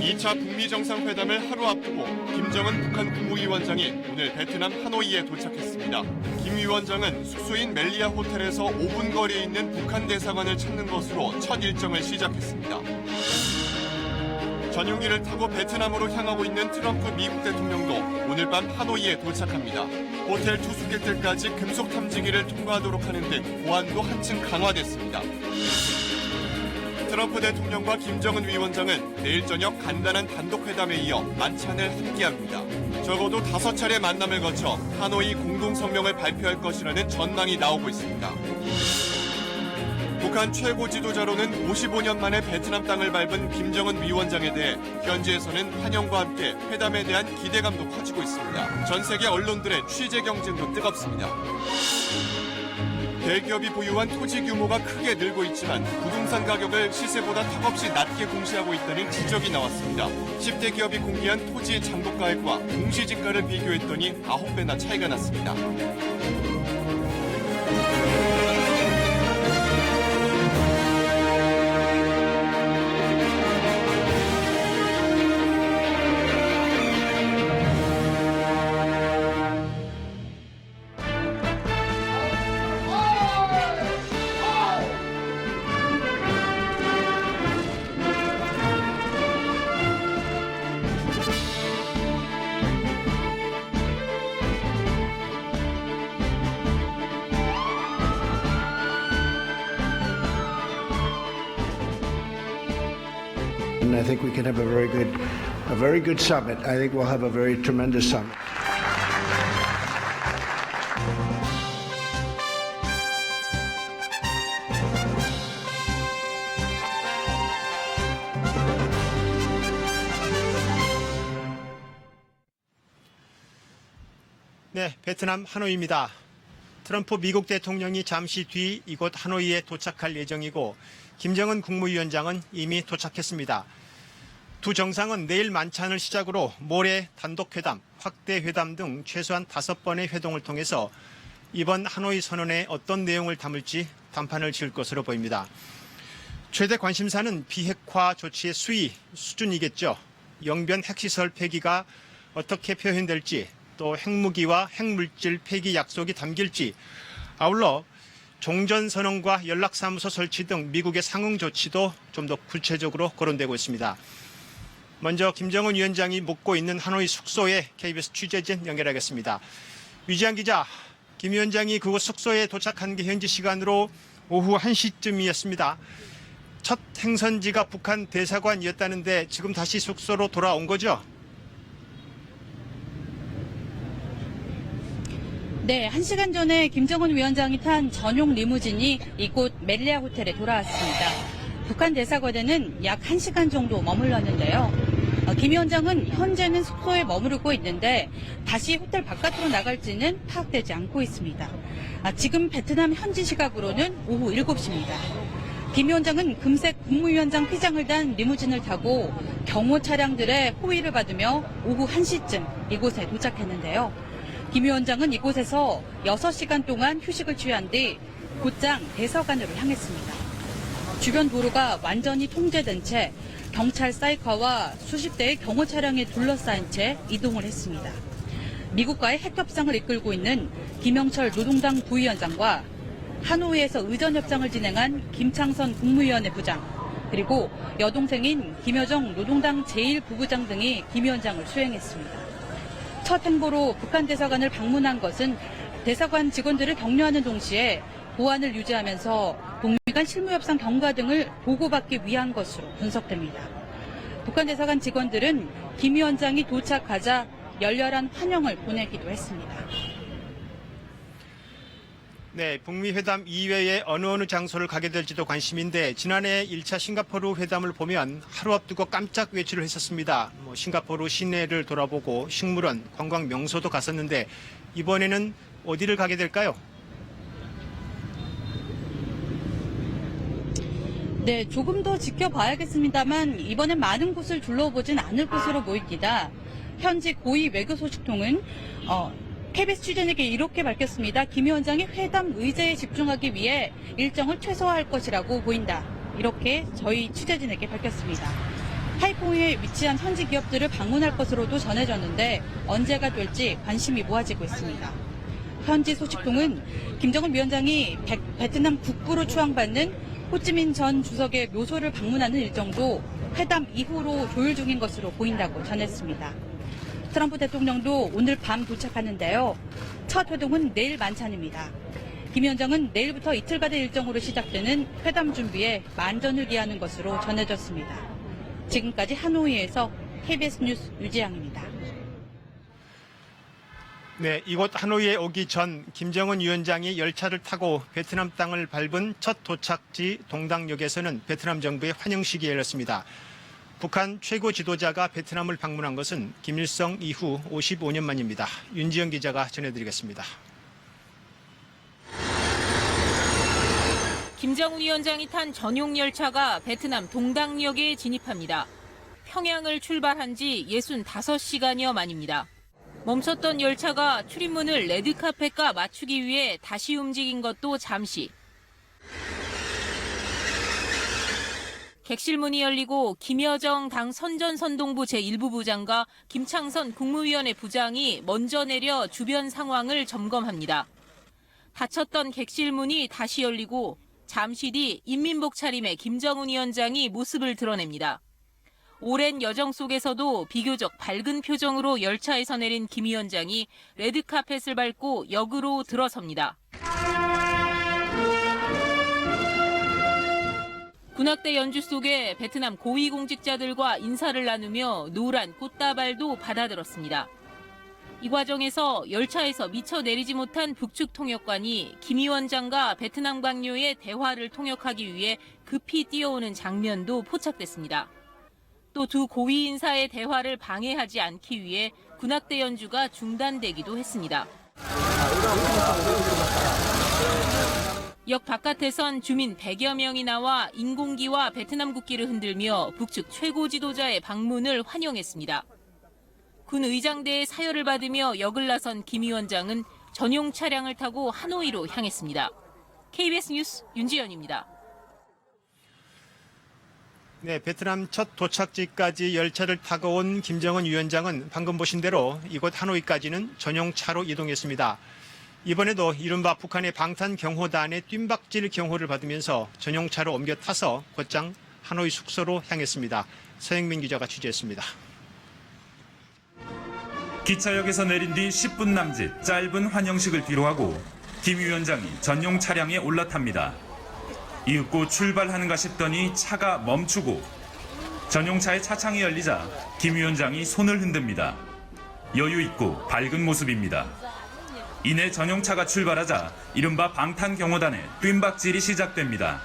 2차 북미 정상회담을 하루 앞두고 김정은 북한 국무위원장이 오늘 베트남 하노이에 도착했습니다. 김 위원장은 숙소인 멜리아 호텔에서 5분 거리에 있는 북한 대사관을 찾는 것으로 첫 일정을 시작했습니다. 전용기를 타고 베트남으로 향하고 있는 트럼프 미국 대통령도 오늘 밤 하노이에 도착합니다. 호텔 투숙객들까지 금속 탐지기를 통과하도록 하는 등 보안도 한층 강화됐습니다. 트럼프 대통령과 김정은 위원장은 내일 저녁 간단한 단독회담에 이어 만찬을 함께합니다. 적어도 5차례 만남을 거쳐 하노이 공동성명을 발표할 것이라는 전망이 나오고 있습니다. 북한 최고 지도자로는 55년 만에 베트남 땅을 밟은 김정은 위원장에 대해 현지에서는 환영과 함께 회담에 대한 기대감도 커지고 있습니다. 전 세계 언론들의 취재 경쟁도 뜨겁습니다. 대기업이 보유한 토지 규모가 크게 늘고 있지만 부동산 가격을 시세보다 턱없이 낮게 공시하고 있다는 지적이 나왔습니다. 10대 기업이 공개한 토지 장독가액과 공시지가를 비교했더니 9배나 차이가 났습니다. And I think we can have a very good summit. I think we'll have a very tremendous summit. 네, 베트남 하노이입니다. 트럼프 미국 대통령이 잠시 뒤 이곳 하노이에 도착할 예정이고 김정은 국무위원장은 이미 도착했습니다. 두 정상은 내일 만찬을 시작으로 모레 단독회담, 확대회담 등 최소한 5번의 회동을 통해서 이번 하노이 선언에 어떤 내용을 담을지 단판을 지을 것으로 보입니다. 최대 관심사는 비핵화 조치의 수준이겠죠. 영변 핵시설 폐기가 어떻게 표현될지, 또 핵무기와 핵물질 폐기 약속이 담길지, 아울러 종전선언과 연락사무소 설치 등 미국의 상응 조치도 좀 더 구체적으로 거론되고 있습니다. 먼저 김정은 위원장이 묵고 있는 하노이 숙소에 KBS 취재진 연결하겠습니다. 위지한 기자, 김 위원장이 그곳 숙소에 도착한 게 현지 시간으로 오후 1시쯤이었습니다. 첫 행선지가 북한 대사관이었다는데 지금 다시 숙소로 돌아온 거죠? 네, 1시간 전에 김정은 위원장이 탄 전용 리무진이 이곳 멜리아 호텔에 돌아왔습니다. 북한 대사관에는 약 1시간 정도 머물렀는데요. 김 위원장은 현재는 숙소에 머무르고 있는데 다시 호텔 바깥으로 나갈지는 파악되지 않고 있습니다. 지금 베트남 현지 시각으로는 오후 7시입니다. 김 위원장은 금색 국무위원장 휘장을 단 리무진을 타고 경호 차량들의 호위를 받으며 오후 1시쯤 이곳에 도착했는데요. 김 위원장은 이곳에서 6시간 동안 휴식을 취한 뒤 곧장 대사관으로 향했습니다. 주변 도로가 완전히 통제된 채 경찰 사이카와 수십 대의 경호 차량에 둘러싸인 채 이동을 했습니다. 미국과의 핵협상을 이끌고 있는 김영철 노동당 부위원장과 하노이에서 의전협상을 진행한 김창선 국무위원회 부장, 그리고 여동생인 김여정 노동당 제1부부장 등이 김 위원장을 수행했습니다. 첫 행보로 북한 대사관을 방문한 것은 대사관 직원들을 격려하는 동시에 보안을 유지하면서 북미 간 실무협상 경과 등을 보고받기 위한 것으로 분석됩니다. 북한 대사관 직원들은 김 위원장이 도착하자 열렬한 환영을 보내기도 했습니다. 네, 북미 회담 이외에 어느 장소를 가게 될지도 관심인데 지난해 1차 싱가포르 회담을 보면 하루 앞두고 깜짝 외출을 했었습니다. 싱가포르 시내를 돌아보고 식물원, 관광 명소도 갔었는데 이번에는 어디를 가게 될까요? 네, 조금 더 지켜봐야겠습니다만 이번엔 많은 곳을 둘러보진 않을 것으로 보입니다. 현지 고위 외교 소식통은 KBS 취재진에게 이렇게 밝혔습니다. 김 위원장이 회담 의제에 집중하기 위해 일정을 최소화할 것이라고 보인다. 이렇게 저희 취재진에게 밝혔습니다. 하이퐁에 위치한 현지 기업들을 방문할 것으로도 전해졌는데 언제가 될지 관심이 모아지고 있습니다. 현지 소식통은 김정은 위원장이 베트남 국부로 추앙받는 호찌민 전 주석의 묘소를 방문하는 일정도 회담 이후로 조율 중인 것으로 보인다고 전했습니다. 트럼프 대통령도 오늘 밤 도착하는데요. 첫 회동은 내일 만찬입니다. 김 위원장은 내일부터 이틀간의 일정으로 시작되는 회담 준비에 만전을 기하는 것으로 전해졌습니다. 지금까지 하노이에서 KBS 뉴스 유지양입니다. 네, 이곳 하노이에 오기 전 김정은 위원장이 열차를 타고 베트남 땅을 밟은 첫 도착지 동당역에서는 베트남 정부의 환영식이 열렸습니다. 북한 최고 지도자가 베트남을 방문한 것은 김일성 이후 55년 만입니다. 윤지영 기자가 전해드리겠습니다. 김정은 위원장이 탄 전용 열차가 베트남 동당역에 진입합니다. 평양을 출발한 지 65시간여 만입니다. 멈췄던 열차가 출입문을 레드카펫과 맞추기 위해 다시 움직인 것도 잠시. 객실문이 열리고 김여정 당 선전선동부 제1부 부장과 김창선 국무위원회 부장이 먼저 내려 주변 상황을 점검합니다. 닫혔던 객실문이 다시 열리고 잠시 뒤 인민복 차림의 김정은 위원장이 모습을 드러냅니다. 오랜 여정 속에서도 비교적 밝은 표정으로 열차에서 내린 김 위원장이 레드카펫을 밟고 역으로 들어섭니다. 군악대 연주 속에 베트남 고위공직자들과 인사를 나누며 노란 꽃다발도 받아들었습니다. 이 과정에서 열차에서 미처 내리지 못한 북측 통역관이 김 위원장과 베트남 관료의 대화를 통역하기 위해 급히 뛰어오는 장면도 포착됐습니다. 또 두 고위 인사의 대화를 방해하지 않기 위해 군악대 연주가 중단되기도 했습니다. 역 바깥에선 주민 100여 명이 나와 인공기와 베트남 국기를 흔들며 북측 최고 지도자의 방문을 환영했습니다. 군 의장대의 사열을 받으며 역을 나선 김 위원장은 전용 차량을 타고 하노이로 향했습니다. KBS 뉴스 윤지연입니다. 네, 베트남 첫 도착지까지 열차를 타고 온 김정은 위원장은 방금 보신 대로 이곳 하노이까지는 전용차로 이동했습니다. 이번에도 이른바 북한의 방탄 경호단의 뜀박질 경호를 받으면서 전용차로 옮겨 타서 곧장 하노이 숙소로 향했습니다. 서영민 기자가 취재했습니다. 기차역에서 내린 뒤 10분 남짓 짧은 환영식을 뒤로하고 김 위원장이 전용 차량에 올라탑니다. 이윽고 출발하는가 싶더니 차가 멈추고 전용차의 차창이 열리자 김 위원장이 손을 흔듭니다. 여유 있고 밝은 모습입니다. 이내 전용차가 출발하자 이른바 방탄경호단의 뜀박질이 시작됩니다.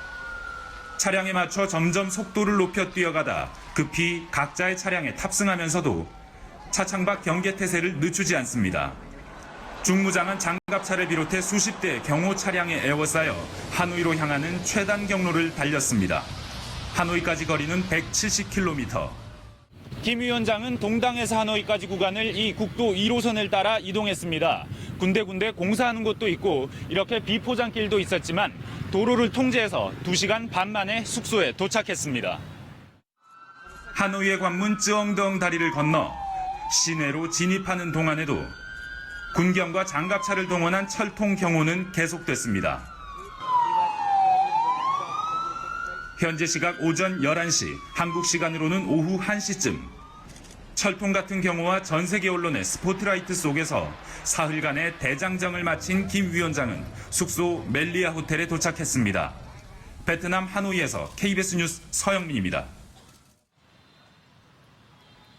차량에 맞춰 점점 속도를 높여 뛰어가다 급히 각자의 차량에 탑승하면서도 차창 밖 경계태세를 늦추지 않습니다. 중무장은 장갑차를 비롯해 수십 대의 경호 차량에 에워싸여 하노이로 향하는 최단 경로를 달렸습니다. 하노이까지 거리는 170km. 김 위원장은 동당에서 하노이까지 구간을 이 국도 1호선을 따라 이동했습니다. 군데군데 공사하는 곳도 있고 이렇게 비포장길도 있었지만 도로를 통제해서 2시간 반 만에 숙소에 도착했습니다. 하노이의 관문 쯔엉덩 다리를 건너 시내로 진입하는 동안에도 군경과 장갑차를 동원한 철통 경호는 계속됐습니다. 현재 시각 오전 11시, 한국 시간으로는 오후 1시쯤 철통 같은 경호와 전 세계 언론의 스포트라이트 속에서 사흘간의 대장정을 마친 김 위원장은 숙소 멜리아 호텔에 도착했습니다. 베트남 하노이에서 KBS 뉴스 서영민입니다.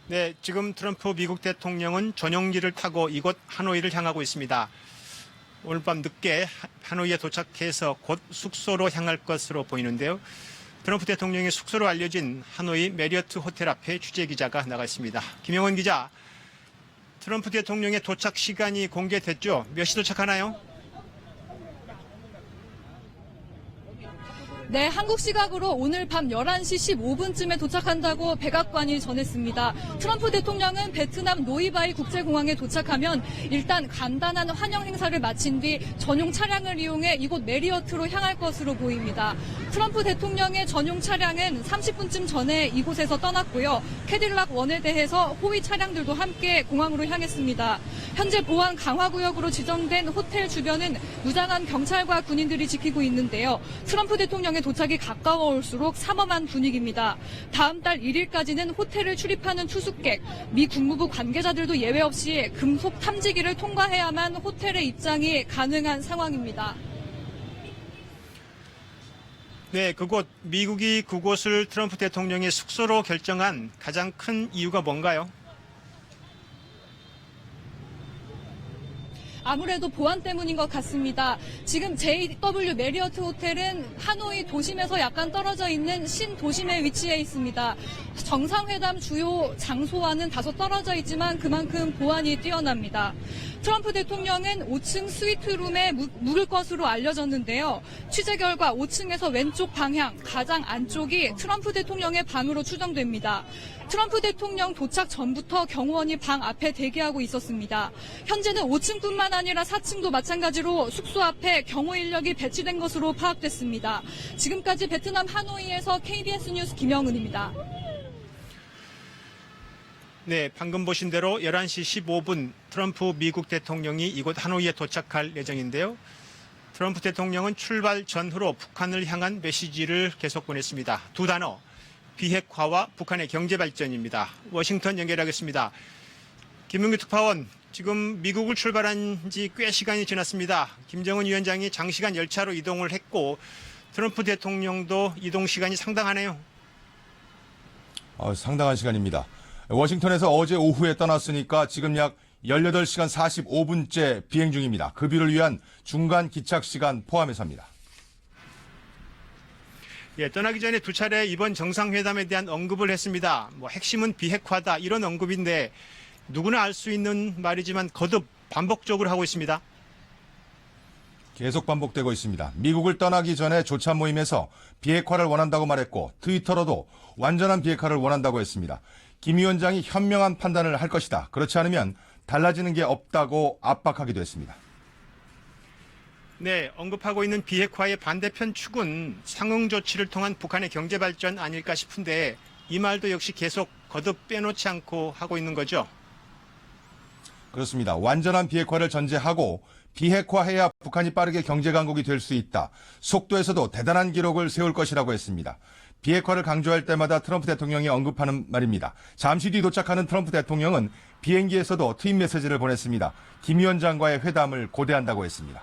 네, 지금 트럼프 미국 대통령은 전용기를 타고 이곳 하노이를 향하고 있습니다. 오늘 밤 늦게 하노이에 도착해서 곧 숙소로 향할 것으로 보이는데요. 트럼프 대통령의 숙소로 알려진 하노이 메리어트 호텔 앞에 취재기자가 나가 있습니다. 김영원 기자, 트럼프 대통령의 도착 시간이 공개됐죠? 몇 시 도착하나요? 네, 한국 시각으로 오늘 밤 11시 15분쯤에 도착한다고 백악관이 전했습니다. 트럼프 대통령은 베트남 노이바이 국제공항에 도착하면 일단 간단한 환영 행사를 마친 뒤 전용 차량을 이용해 이곳 메리어트로 향할 것으로 보입니다. 트럼프 대통령의 전용 차량은 30분쯤 전에 이곳에서 떠났고요. 캐딜락 원에 대해서 호위 차량들도 함께 공항으로 향했습니다. 현재 보안 강화구역으로 지정된 호텔 주변은 무장한 경찰과 군인들이 지키고 있는데요. 트럼프 대통령의 도착이 가까워올수록 삼엄한 분위기입니다. 다음 달 1일까지는 호텔을 출입하는 투숙객, 미 국무부 관계자들도 예외 없이 금속 탐지기를 통과해야만 호텔에 입장이 가능한 상황입니다. 네, 미국이 그곳을 트럼프 대통령의 숙소로 결정한 가장 큰 이유가 뭔가요? 아무래도 보안 때문인 것 같습니다. 지금 JW 메리어트 호텔은 하노이 도심에서 약간 떨어져 있는 신도심에 위치해 있습니다. 정상회담 주요 장소와는 다소 떨어져 있지만 그만큼 보안이 뛰어납니다. 트럼프 대통령은 5층 스위트룸에 묵을 것으로 알려졌는데요. 취재 결과 5층에서 왼쪽 방향, 가장 안쪽이 트럼프 대통령의 방으로 추정됩니다. 트럼프 대통령 도착 전부터 경호원이 방 앞에 대기하고 있었습니다. 현재는 5층뿐만 아니라 4층도 마찬가지로 숙소 앞에 경호 인력이 배치된 것으로 파악됐습니다. 지금까지 베트남 하노이에서 KBS 뉴스 김영은입니다. 네, 방금 보신 대로 11시 15분 트럼프 미국 대통령이 이곳 하노이에 도착할 예정인데요. 트럼프 대통령은 출발 전후로 북한을 향한 메시지를 계속 보냈습니다. 두 단어, 비핵화와 북한의 경제 발전입니다. 워싱턴 연결하겠습니다. 김은규 특파원, 지금 미국을 출발한 지 꽤 시간이 지났습니다. 김정은 위원장이 장시간 열차로 이동을 했고 트럼프 대통령도 이동 시간이 상당하네요. 상당한 시간입니다. 워싱턴에서 어제 오후에 떠났으니까 지금 약 18시간 45분째 비행 중입니다. 급유를 위한 중간 기착 시간 포함해서입니다. 예, 떠나기 전에 두 차례 이번 정상회담에 대한 언급을 했습니다. 핵심은 비핵화다 이런 언급인데 누구나 알 수 있는 말이지만 거듭 반복적으로 하고 있습니다. 계속 반복되고 있습니다. 미국을 떠나기 전에 조찬 모임에서 비핵화를 원한다고 말했고 트위터로도 완전한 비핵화를 원한다고 했습니다. 김 위원장이 현명한 판단을 할 것이다. 그렇지 않으면 달라지는 게 없다고 압박하기도 했습니다. 네, 언급하고 있는 비핵화의 반대편 축은 상응 조치를 통한 북한의 경제 발전 아닐까 싶은데 이 말도 역시 계속 거듭 빼놓지 않고 하고 있는 거죠. 그렇습니다. 완전한 비핵화를 전제하고 비핵화해야 북한이 빠르게 경제 강국이 될 수 있다. 속도에서도 대단한 기록을 세울 것이라고 했습니다. 비핵화를 강조할 때마다 트럼프 대통령이 언급하는 말입니다. 잠시 뒤 도착하는 트럼프 대통령은 비행기에서도 트윗 메시지를 보냈습니다. 김 위원장과의 회담을 고대한다고 했습니다.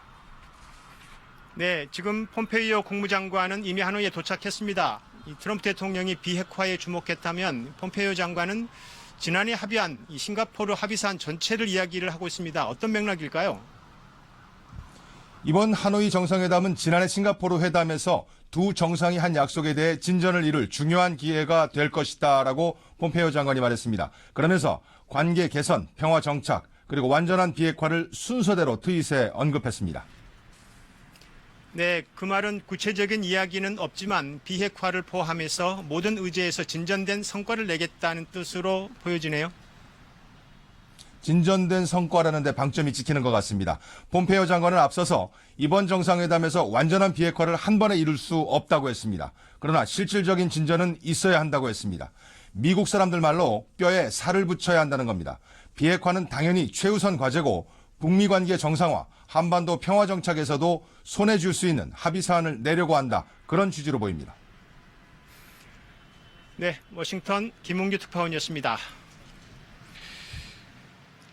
네, 지금 폼페이오 국무장관은 이미 하노이에 도착했습니다. 트럼프 대통령이 비핵화에 주목했다면 폼페이오 장관은 지난해 합의한 이 싱가포르 합의사안 전체를 이야기를 하고 있습니다. 어떤 맥락일까요? 이번 하노이 정상회담은 지난해 싱가포르 회담에서 두 정상이 한 약속에 대해 진전을 이룰 중요한 기회가 될 것이다라고 폼페이오 장관이 말했습니다. 그러면서 관계 개선, 평화 정착, 그리고 완전한 비핵화를 순서대로 트윗에 언급했습니다. 네, 그 말은 구체적인 이야기는 없지만 비핵화를 포함해서 모든 의제에서 진전된 성과를 내겠다는 뜻으로 보여지네요. 진전된 성과라는 데 방점이 찍히는 것 같습니다. 폼페이오 장관은 앞서서 이번 정상회담에서 완전한 비핵화를 한 번에 이룰 수 없다고 했습니다. 그러나 실질적인 진전은 있어야 한다고 했습니다. 미국 사람들 말로 뼈에 살을 붙여야 한다는 겁니다. 비핵화는 당연히 최우선 과제고 북미 관계 정상화, 한반도 평화 정착에서도 손에 줄 수 있는 합의 사안을 내려고 한다. 그런 취지로 보입니다. 네, 워싱턴 김은규 특파원이었습니다.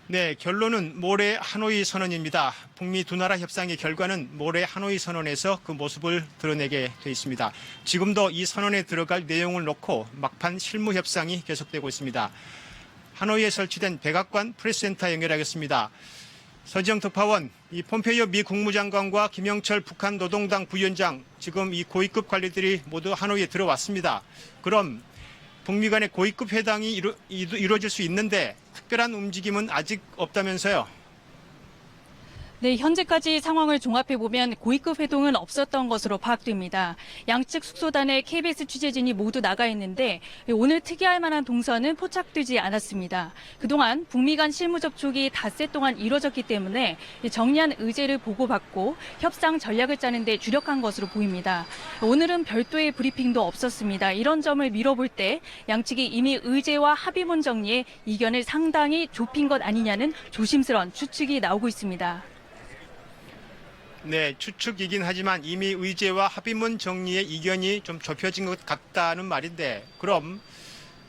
네, 결론은 모레 하노이 선언입니다. 북미 두 나라 협상의 결과는 모레 하노이 선언에서 그 모습을 드러내게 돼 있습니다. 지금도 이 선언에 들어갈 내용을 놓고 막판 실무 협상이 계속되고 있습니다. 하노이에 설치된 백악관 프레스센터 연결하겠습니다. 서지영 특파원, 이 폼페이오 미 국무장관과 김영철 북한 노동당 부위원장, 지금 이 고위급 관리들이 모두 하노이에 들어왔습니다. 그럼 북미 간의 고위급 회담이 이루어질 수 있는데 특별한 움직임은 아직 없다면서요? 네, 현재까지 상황을 종합해보면 고위급 회동은 없었던 것으로 파악됩니다. 양측 숙소단의 KBS 취재진이 모두 나가 있는데 오늘 특이할 만한 동선은 포착되지 않았습니다. 그동안 북미 간 실무 접촉이 닷새 동안 이뤄졌기 때문에 정리한 의제를 보고받고 협상 전략을 짜는 데 주력한 것으로 보입니다. 오늘은 별도의 브리핑도 없었습니다. 이런 점을 미뤄볼 때 양측이 이미 의제와 합의문 정리에 이견을 상당히 좁힌 것 아니냐는 조심스러운 추측이 나오고 있습니다. 네, 추측이긴 하지만 이미 의제와 합의문 정리에 이견이 좀 좁혀진 것 같다는 말인데 그럼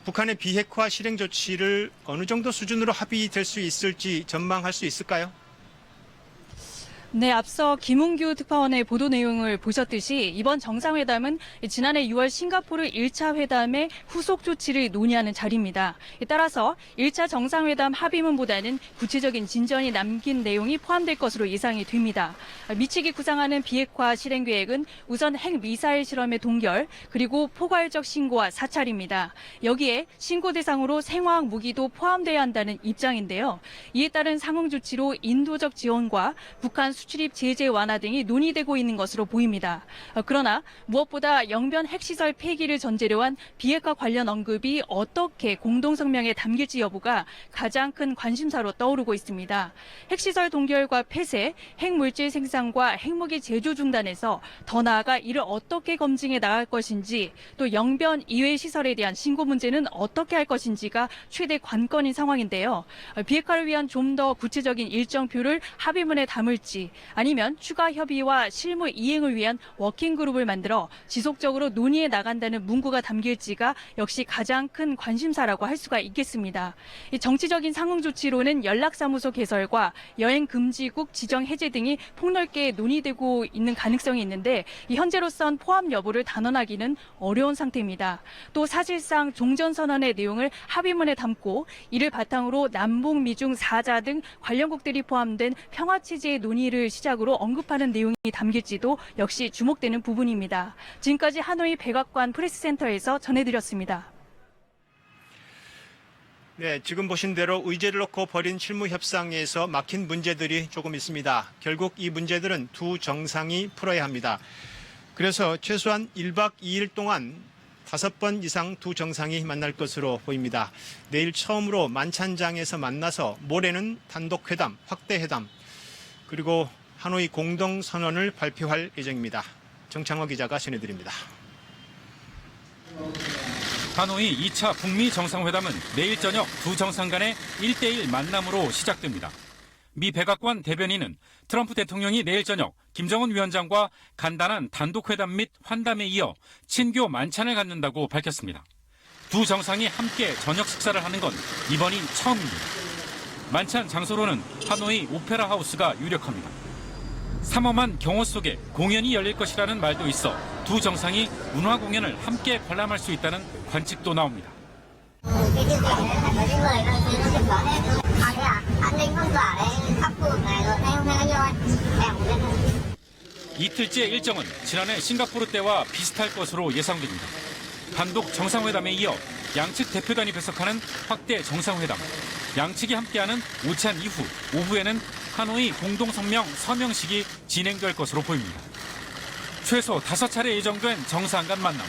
북한의 비핵화 실행 조치를 어느 정도 수준으로 합의될 수 있을지 전망할 수 있을까요? 네, 앞서 김웅규 특파원의 보도 내용을 보셨듯이 이번 정상회담은 지난해 6월 싱가포르 1차 회담의 후속 조치를 논의하는 자리입니다. 따라서 1차 정상회담 합의문보다는 구체적인 진전이 남긴 내용이 포함될 것으로 예상이 됩니다. 미측이 구상하는 비핵화 실행 계획은 우선 핵미사일 실험의 동결, 그리고 포괄적 신고와 사찰입니다. 여기에 신고 대상으로 생화학 무기도 포함돼야 한다는 입장인데요. 이에 따른 상응 조치로 인도적 지원과 북한 수출입 제재 완화 등이 논의되고 있는 것으로 보입니다. 그러나 무엇보다 영변 핵시설 폐기를 전제로 한 비핵화 관련 언급이 어떻게 공동성명에 담길지 여부가 가장 큰 관심사로 떠오르고 있습니다. 핵시설 동결과 폐쇄, 핵물질 생산과 핵무기 제조 중단에서 더 나아가 이를 어떻게 검증해 나갈 것인지 또 영변 이외 시설에 대한 신고 문제는 어떻게 할 것인지가 최대 관건인 상황인데요. 비핵화를 위한 좀 더 구체적인 일정표를 합의문에 담을지 아니면 추가 협의와 실무 이행을 위한 워킹그룹을 만들어 지속적으로 논의해 나간다는 문구가 담길지가 역시 가장 큰 관심사라고 할 수가 있겠습니다. 이 정치적인 상응 조치로는 연락사무소 개설과 여행 금지국 지정 해제 등이 폭넓게 논의되고 있는 가능성이 있는데 현재로선 포함 여부를 단언하기는 어려운 상태입니다. 또 사실상 종전선언의 내용을 합의문에 담고 이를 바탕으로 남북 미중 4자 등 관련국들이 포함된 평화체제의 논의를 시작으로 언급하는 내용이 담길지도 역시 주목되는 부분입니다. 지금까지 하노이 백악관 프레스센터에서 전해드렸습니다. 네, 지금 보신 대로 의제를 놓고 벌인 실무 협상에서 막힌 문제들이 조금 있습니다. 결국 이 문제들은 두 정상이 풀어야 합니다. 그래서 최소한 1박 2일 동안 5번 이상 두 정상이 만날 것으로 보입니다. 내일 처음으로 만찬장에서 만나서 모레는 단독회담, 확대회담, 그리고 하노이 공동선언을 발표할 예정입니다. 정창호 기자가 전해드립니다. 하노이 2차 북미 정상회담은 내일 저녁 두 정상 간의 1대1 만남으로 시작됩니다. 미 백악관 대변인은 트럼프 대통령이 내일 저녁 김정은 위원장과 간단한 단독회담 및 환담에 이어 친교 만찬을 갖는다고 밝혔습니다. 두 정상이 함께 저녁 식사를 하는 건 이번이 처음입니다. 만찬 장소로는 하노이 오페라 하우스가 유력합니다. 삼엄한 경호 속에 공연이 열릴 것이라는 말도 있어 두 정상이 문화 공연을 함께 관람할 수 있다는 관측도 나옵니다. 이틀째 일정은 지난해 싱가포르 때와 비슷할 것으로 예상됩니다. 단독 정상회담에 이어 양측 대표단이 배석하는 확대 정상회담, 양측이 함께하는 오찬 이후 오후에는 하노이 공동성명 서명식이 진행될 것으로 보입니다. 최소 5차례 예정된 정상 간 만남,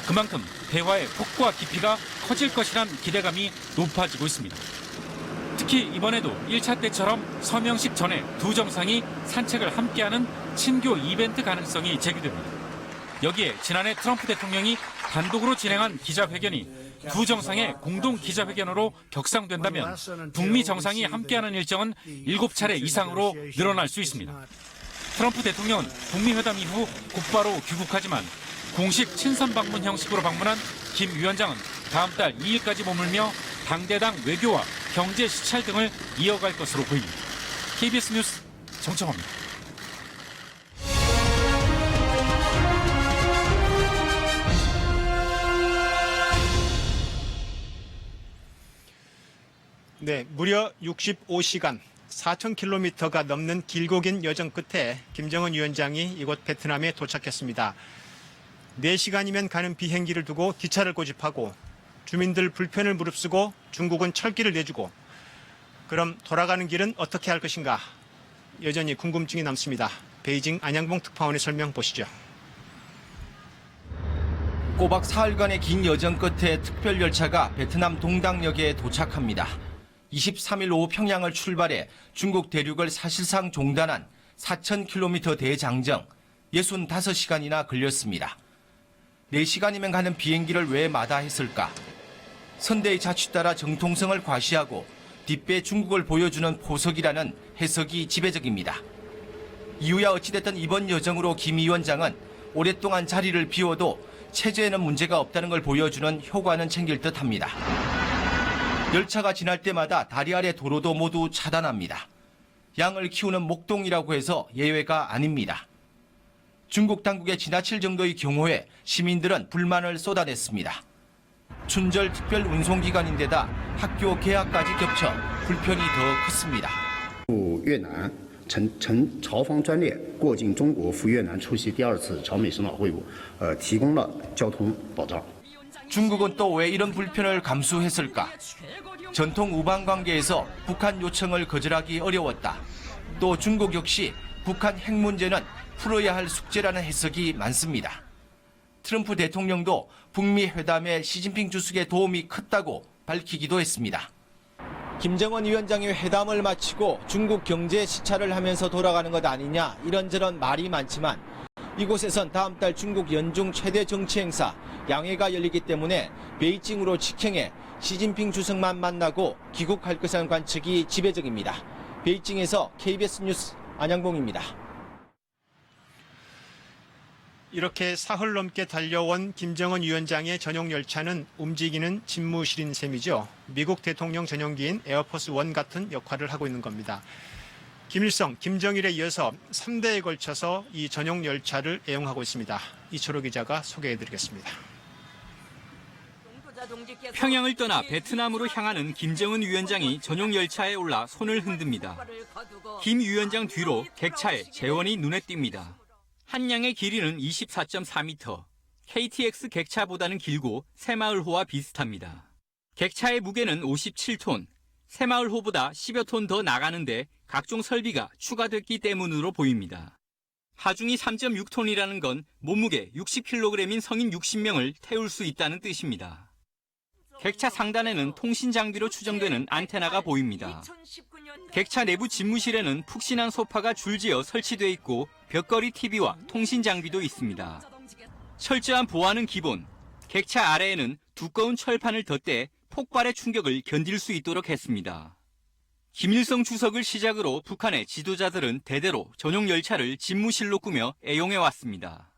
그만큼 대화의 폭과 깊이가 커질 것이란 기대감이 높아지고 있습니다. 특히 이번에도 1차 때처럼 서명식 전에 두 정상이 산책을 함께하는 친교 이벤트 가능성이 제기됩니다. 여기에 지난해 트럼프 대통령이 단독으로 진행한 기자회견이 두 정상의 공동 기자회견으로 격상된다면 북미 정상이 함께하는 일정은 7차례 이상으로 늘어날 수 있습니다. 트럼프 대통령은 북미 회담 이후 곧바로 귀국하지만 공식 친선 방문 형식으로 방문한 김 위원장은 다음 달 2일까지 머물며 당대당 외교와 경제 시찰 등을 이어갈 것으로 보입니다. KBS 뉴스 정청호입니다. 네, 무려 65시간, 4,000km가 넘는 길고 긴 여정 끝에 김정은 위원장이 이곳 베트남에 도착했습니다. 4시간이면 가는 비행기를 두고 기차를 고집하고 주민들 불편을 무릅쓰고 중국은 철기를 내주고 그럼 돌아가는 길은 어떻게 할 것인가? 여전히 궁금증이 남습니다. 베이징 안양봉 특파원의 설명 보시죠. 꼬박 사흘간의 긴 여정 끝에 특별 열차가 베트남 동당역에 도착합니다. 23일 오후 평양을 출발해 중국 대륙을 사실상 종단한 4,000km 대장정 65시간이나 걸렸습니다. 4시간이면 가는 비행기를 왜 마다했을까? 선대의 자취 따라 정통성을 과시하고 뒷배 중국을 보여주는 포석이라는 해석이 지배적입니다. 이유야 어찌됐든 이번 여정으로 김 위원장은 오랫동안 자리를 비워도 체제에는 문제가 없다는 걸 보여주는 효과는 챙길 듯합니다. 열차가 지날 때마다 다리 아래 도로도 모두 차단합니다. 양을 키우는 목동이라고 해서 예외가 아닙니다. 중국 당국에 지나칠 정도의 경호에 시민들은 불만을 쏟아냈습니다. 춘절 특별 운송기간인데다 학교 개학까지 겹쳐 불편이 더 컸습니다. 越南乘朝方专列过境中国赴越南出席第2次朝美首脑会晤，提供了交通保障。 중국은 또 왜 이런 불편을 감수했을까? 전통 우방 관계에서 북한 요청을 거절하기 어려웠다. 또 중국 역시 북한 핵 문제는 풀어야 할 숙제라는 해석이 많습니다. 트럼프 대통령도 북미 회담에 시진핑 주석의 도움이 컸다고 밝히기도 했습니다. 김정은 위원장이 회담을 마치고 중국 경제 시찰을 하면서 돌아가는 것 아니냐 이런저런 말이 많지만 이곳에선 다음 달 중국 연중 최대 정치 행사 양회가 열리기 때문에 베이징으로 직행해 시진핑 주석만 만나고 귀국할 것이라는 관측이 지배적입니다. 베이징에서 KBS 뉴스 안양봉입니다. 이렇게 사흘 넘게 달려온 김정은 위원장의 전용 열차는 움직이는 집무실인 셈이죠. 미국 대통령 전용기인 에어포스 1 같은 역할을 하고 있는 겁니다. 김일성, 김정일에 이어서 3대에 걸쳐서 이 전용 열차를 애용하고 있습니다. 이철호 기자가 소개해드리겠습니다. 평양을 떠나 베트남으로 향하는 김정은 위원장이 전용 열차에 올라 손을 흔듭니다. 김 위원장 뒤로 객차에 재원이 눈에 띕니다. 한 량의 길이는 24.4m, KTX 객차보다는 길고 새마을호와 비슷합니다. 객차의 무게는 57톤, 새마을호보다 10여 톤 더 나가는데 각종 설비가 추가됐기 때문으로 보입니다. 하중이 3.6톤이라는 건 몸무게 60kg인 성인 60명을 태울 수 있다는 뜻입니다. 객차 상단에는 통신 장비로 추정되는 안테나가 보입니다. 객차 내부 집무실에는 푹신한 소파가 줄지어 설치돼 있고 벽걸이 TV와 통신 장비도 있습니다. 철저한 보안은 기본, 객차 아래에는 두꺼운 철판을 덧대 폭발의 충격을 견딜 수 있도록 했습니다. 김일성 주석을 시작으로 북한의 지도자들은 대대로 전용 열차를 집무실로 꾸며 애용해왔습니다.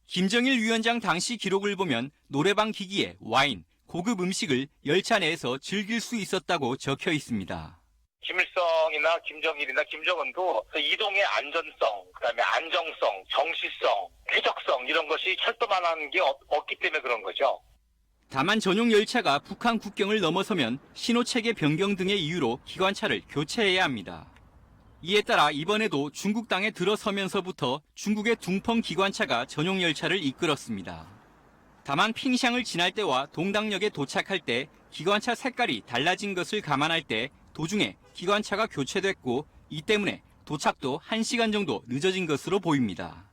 김정일 위원장 당시 기록을 보면 노래방 기기에 와인, 고급 음식을 열차 내에서 즐길 수 있었다고 적혀 있습니다. 김일성이나 김정일이나 김정은도 이동의 안전성, 그다음에 안정성, 정시성, 쾌적성 이런 것이 철도만한 게 없기 때문에 그런 거죠. 다만 전용 열차가 북한 국경을 넘어서면 신호체계 변경 등의 이유로 기관차를 교체해야 합니다. 이에 따라 이번에도 중국 땅에 들어서면서부터 중국의 둥펑 기관차가 전용 열차를 이끌었습니다. 다만 핑샹을 지날 때와 동당역에 도착할 때 기관차 색깔이 달라진 것을 감안할 때 도중에 기관차가 교체됐고 이 때문에 도착도 1시간 정도 늦어진 것으로 보입니다.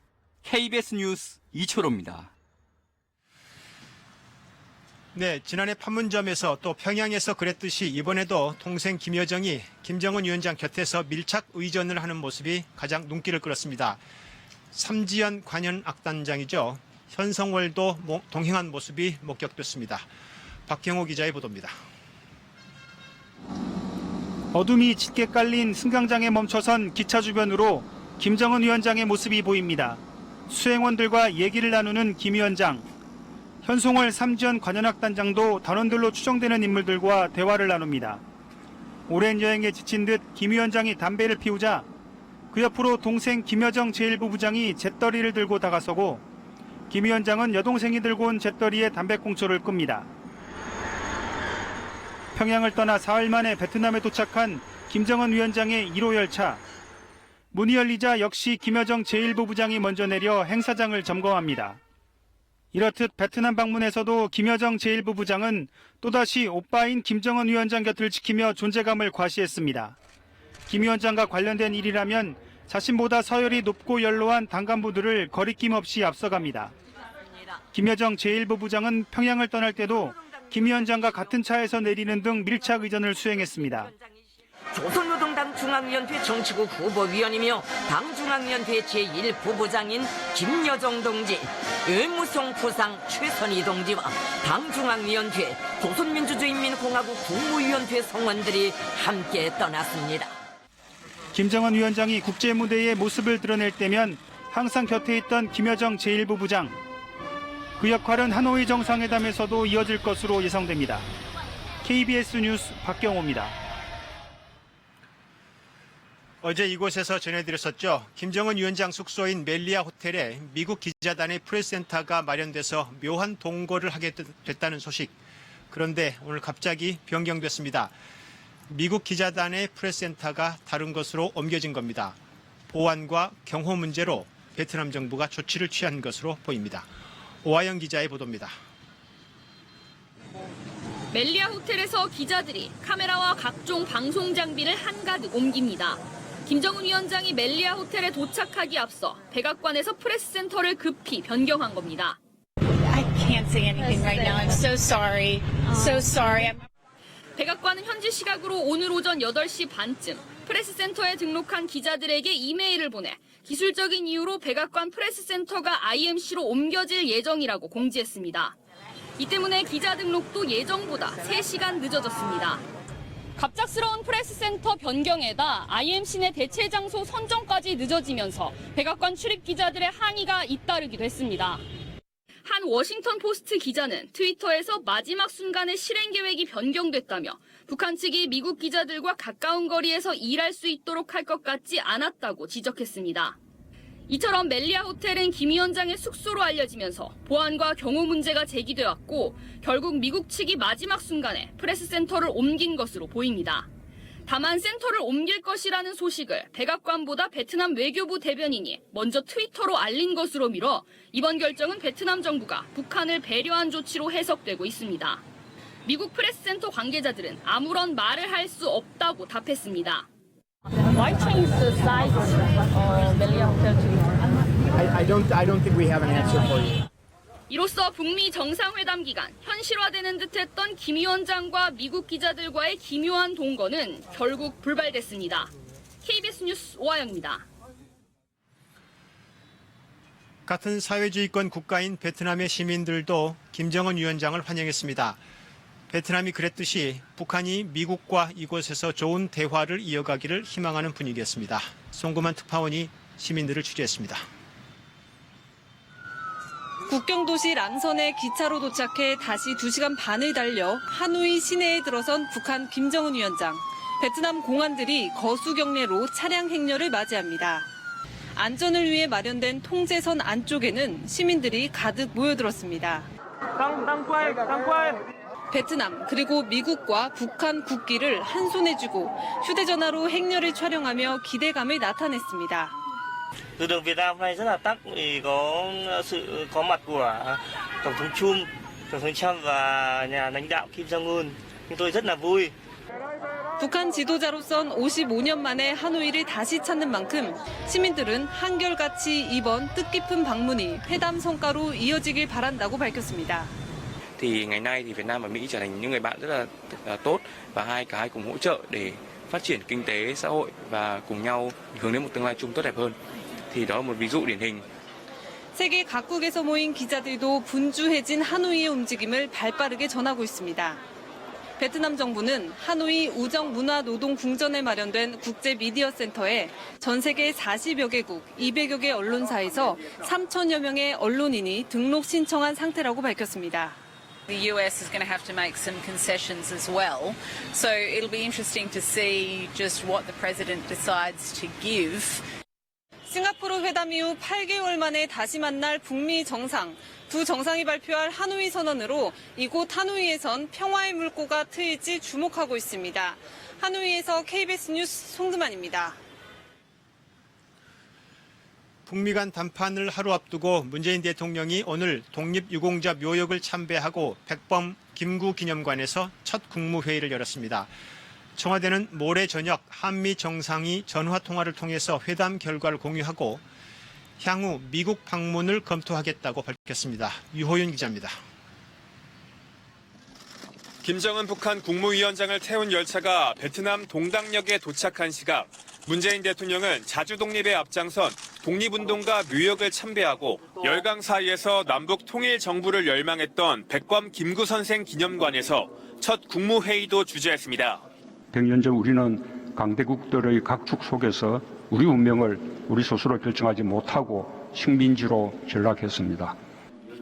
KBS 뉴스 이철호입니다. 네, 지난해 판문점에서 또 평양에서 그랬듯이 이번에도 동생 김여정이 김정은 위원장 곁에서 밀착 의전을 하는 모습이 가장 눈길을 끌었습니다. 삼지연 관현악단장이죠. 현성월도 동행한 모습이 목격됐습니다. 박경호 기자의 보도입니다. 어둠이 짙게 깔린 승강장에 멈춰선 기차 주변으로 김정은 위원장의 모습이 보입니다. 수행원들과 얘기를 나누는 김 위원장. 현송월 삼지연 관현악단장도 단원들로 추정되는 인물들과 대화를 나눕니다. 오랜 여행에 지친 듯 김 위원장이 담배를 피우자 그 옆으로 동생 김여정 제1부부장이 잿더리를 들고 다가서고 김 위원장은 여동생이 들고 온 잿더리에 담배꽁초를 끕니다. 평양을 떠나 사흘 만에 베트남에 도착한 김정은 위원장의 1호 열차. 문이 열리자 역시 김여정 제1부부장이 먼저 내려 행사장을 점검합니다. 이렇듯 베트남 방문에서도 김여정 제1부부장은 또다시 오빠인 김정은 위원장 곁을 지키며 존재감을 과시했습니다. 김 위원장과 관련된 일이라면 자신보다 서열이 높고 연로한 당 간부들을 거리낌 없이 앞서갑니다. 김여정 제1부 부장은 평양을 떠날 때도 김 위원장과 같은 차에서 내리는 등 밀착 의전을 수행했습니다. 조선노동당 중앙위원회 정치국 후보위원이며 당 중앙위원회 제1부부장인 김여정 동지, 의무송 부상 최선희 동지와 당 중앙위원회 조선민주주의인민공화국 국무위원회 성원들이 함께 떠났습니다. 김정은 위원장이 국제무대에 모습을 드러낼 때면 항상 곁에 있던 김여정 제1부 부장. 그 역할은 하노이 정상회담에서도 이어질 것으로 예상됩니다. KBS 뉴스 박경호입니다. 어제 이곳에서 전해드렸었죠. 김정은 위원장 숙소인 멜리아 호텔에 미국 기자단의 프레스센터가 마련돼서 묘한 동거를 하게 됐다는 소식. 그런데 오늘 갑자기 변경됐습니다. 미국 기자단의 프레스센터가 다른 곳으로 옮겨진 겁니다. 보안과 경호 문제로 베트남 정부가 조치를 취한 것으로 보입니다. 오하영 기자의 보도입니다. 멜리아 호텔에서 기자들이 카메라와 각종 방송 장비를 한가득 옮깁니다. 김정은 위원장이 멜리아 호텔에 도착하기 앞서 백악관에서 프레스센터를 급히 변경한 겁니다. I can't say anything right now. I'm so sorry. So sorry. 백악관은 현지 시각으로 오늘 오전 8시 반쯤 프레스센터에 등록한 기자들에게 이메일을 보내 기술적인 이유로 백악관 프레스센터가 IMC로 옮겨질 예정이라고 공지했습니다. 이 때문에 기자 등록도 예정보다 3시간 늦어졌습니다. 갑작스러운 프레스센터 변경에다 IMC 내 대체 장소 선정까지 늦어지면서 백악관 출입 기자들의 항의가 잇따르기도 했습니다. 한 워싱턴 포스트 기자는 트위터에서 마지막 순간에 실행 계획이 변경됐다며 북한 측이 미국 기자들과 가까운 거리에서 일할 수 있도록 할 것 같지 않았다고 지적했습니다. 이처럼 멜리아 호텔은 김 위원장의 숙소로 알려지면서 보안과 경호 문제가 제기되었고 결국 미국 측이 마지막 순간에 프레스센터를 옮긴 것으로 보입니다. 다만 센터를 옮길 것이라는 소식을 백악관보다 베트남 외교부 대변인이 먼저 트위터로 알린 것으로 미뤄 이번 결정은 베트남 정부가 북한을 배려한 조치로 해석되고 있습니다. 미국 프레스센터 관계자들은 아무런 말을 할 수 없다고 답했습니다. Why change the size of Melia Hotel to? I don't think we have an answer for you. 이로써 북미 정상회담 기간 현실화되는 듯했던 김 위원장과 미국 기자들과의 기묘한 동거는 결국 불발됐습니다. KBS 뉴스 오하영입니다. 같은 사회주의권 국가인 베트남의 시민들도 김정은 위원장을 환영했습니다. 베트남이 그랬듯이 북한이 미국과 이곳에서 좋은 대화를 이어가기를 희망하는 분위기였습니다. 송구만 특파원이 시민들을 취재했습니다. 국경도시 랑선에 기차로 도착해 다시 2시간 반을 달려 하노이 시내에 들어선 북한 김정은 위원장. 베트남 공안들이 거수 경례로 차량 행렬을 맞이합니다. 안전을 위해 마련된 통제선 안쪽에는 시민들이 가득 모여들었습니다. 베트남 그리고 미국과 북한 국기를 한 손에 쥐고 휴대전화로 행렬을 촬영하며 기대감을 나타냈습니다. Từ đường Việt Nam hôm nay rất là tắc vì có sự có mặt của Tổng thống Trump, Tổng thống Trump và nhà lãnh đạo Kim Jong-un. chúng tôi rất là vui. 북한 지도자로선 55년 만에 하노이를 다시 찾는 만큼 시민들은 한결같이 이번 뜻깊은 방문이 회담 성과로 이어지길 바란다고 밝혔습니다. Thì ngày nay thì Việt Nam và Mỹ trở thành những người bạn rất là tốt và hai cùng hỗ trợ để phát triển kinh tế xã hội và cùng nhau hướng đến một tương lai chung tốt đẹp hơn. thì đó là một ví dụ điển hình. 세계 각국에서 모인 기자들도 분주해진 하노이의 움직임을 발빠르게 전하고 있습니다. 베트남 정부는 하노이 우정문화노동궁전에 마련된 국제 미디어 센터에 전 세계 40여 개국, 200여 개 언론사에서 3천여 명의 언론인이 등록 신청한 상태라고 밝혔습니다. The US is going to have to make some concessions as well. So it'll be interesting to see just what the president decides to give. 싱가포르 회담 이후 8개월 만에 다시 만날 북미 정상. 두 정상이 발표할 하노이 선언으로 이곳 하노이에선 평화의 물꼬가 트일지 주목하고 있습니다. 하노이에서 KBS 뉴스 송금환입니다. 북미 간 담판을 하루 앞두고 문재인 대통령이 오늘 독립유공자 묘역을 참배하고 백범 김구 기념관에서 첫 국무회의를 열었습니다. 청와대는 모레 저녁 한미 정상이 전화 통화를 통해서 회담 결과를 공유하고 향후 미국 방문을 검토하겠다고 밝혔습니다. 유호윤 기자입니다. 김정은 북한 국무위원장을 태운 열차가 베트남 동당역에 도착한 시각, 문재인 대통령은 자주 독립에 앞장선 독립운동가 묘역을 참배하고 열강 사이에서 남북 통일 정부를 열망했던 백범 김구선생 기념관에서 첫 국무회의도 주재했습니다. 100년 전 우리는 강대국들의 각축 속에서 우리 운명을 우리 스스로 결정하지 못하고 식민지로 전락했습니다.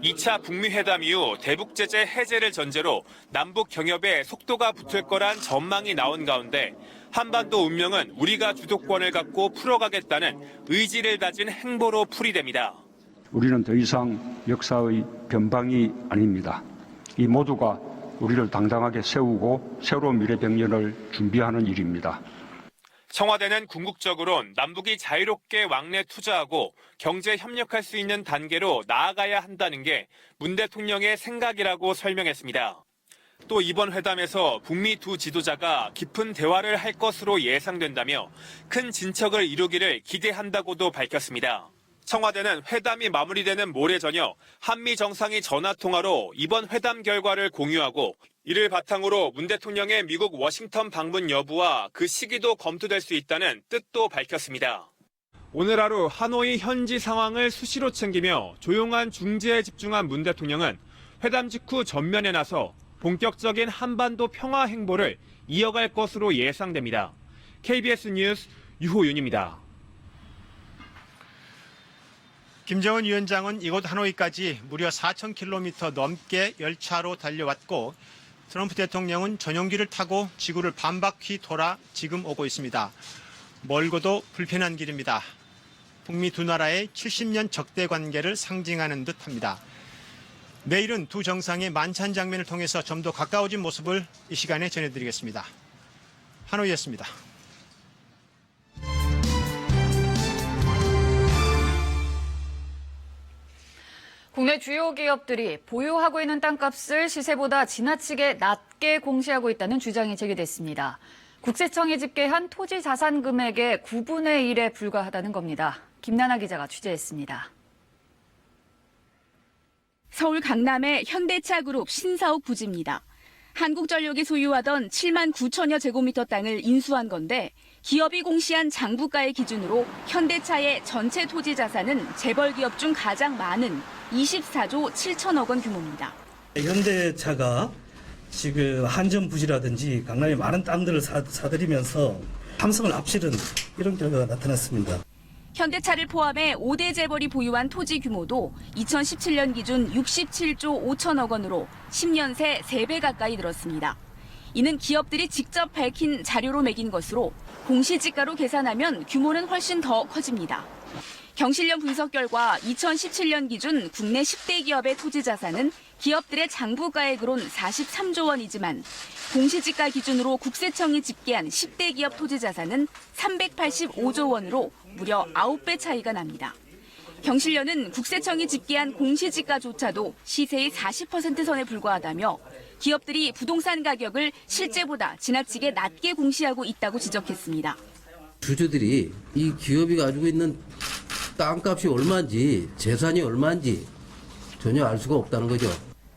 2차 북미 회담 이후 대북 제재 해제를 전제로 남북 경협에 속도가 붙을 거란 전망이 나온 가운데 한반도 운명은 우리가 주도권을 갖고 풀어가겠다는 의지를 다진 행보로 풀이됩니다. 우리는 더 이상 역사의 변방이 아닙니다. 이 모두가 우리를 당당하게 세우고 새로운 미래 100년을 준비하는 일입니다. 청와대는 궁극적으론 남북이 자유롭게 왕래 투자하고 경제 협력할 수 있는 단계로 나아가야 한다는 게 문 대통령의 생각이라고 설명했습니다. 또 이번 회담에서 북미 두 지도자가 깊은 대화를 할 것으로 예상된다며 큰 진척을 이루기를 기대한다고도 밝혔습니다. 청와대는 회담이 마무리되는 모레 저녁 한미 정상이 전화통화로 이번 회담 결과를 공유하고 이를 바탕으로 문 대통령의 미국 워싱턴 방문 여부와 그 시기도 검토될 수 있다는 뜻도 밝혔습니다. 오늘 하루 하노이 현지 상황을 수시로 챙기며 조용한 중재에 집중한 문 대통령은 회담 직후 전면에 나서 본격적인 한반도 평화 행보를 이어갈 것으로 예상됩니다. KBS 뉴스 유호윤입니다. 김정은 위원장은 이곳 하노이까지 무려 4,000km 넘게 열차로 달려왔고 트럼프 대통령은 전용기를 타고 지구를 반바퀴 돌아 지금 오고 있습니다. 멀고도 불편한 길입니다. 북미 두 나라의 70년 적대 관계를 상징하는 듯합니다. 내일은 두 정상의 만찬 장면을 통해서 좀 더 가까워진 모습을 이 시간에 전해드리겠습니다. 하노이였습니다. 국내 주요 기업들이 보유하고 있는 땅값을 시세보다 지나치게 낮게 공시하고 있다는 주장이 제기됐습니다. 국세청이 집계한 토지 자산 금액의 9분의 1에 불과하다는 겁니다. 김나나 기자가 취재했습니다. 서울 강남의 현대차 그룹 신사옥 부지입니다. 한국전력이 소유하던 7만 9천여 제곱미터 땅을 인수한 건데 기업이 공시한 장부가의 기준으로 현대차의 전체 토지 자산은 재벌 기업 중 가장 많은 24조 7천억 원 규모입니다. 현대차가 지금 한전 부지라든지 강남에 많은 땅들을 사들이면서 삼성을 앞지른 이런 결과가 나타났습니다. 현대차를 포함해 5대 재벌이 보유한 토지 규모도 2017년 기준 67조 5천억 원으로 10년 새 3배 가까이 늘었습니다. 이는 기업들이 직접 밝힌 자료로 매긴 것으로 공시지가로 계산하면 규모는 훨씬 더 커집니다. 경실련 분석 결과 2017년 기준 국내 10대 기업의 토지 자산은 기업들의 장부가액으론 43조 원이지만 공시지가 기준으로 국세청이 집계한 10대 기업 토지 자산은 385조 원으로 무려 9배 차이가 납니다. 경실련은 국세청이 집계한 공시지가조차도 시세의 40% 선에 불과하다며 기업들이 부동산 가격을 실제보다 지나치게 낮게 공시하고 있다고 지적했습니다. 주주들이 이 기업이 가지고 있는 땅값이 얼마인지 재산이 얼마인지 전혀 알 수가 없다는 거죠.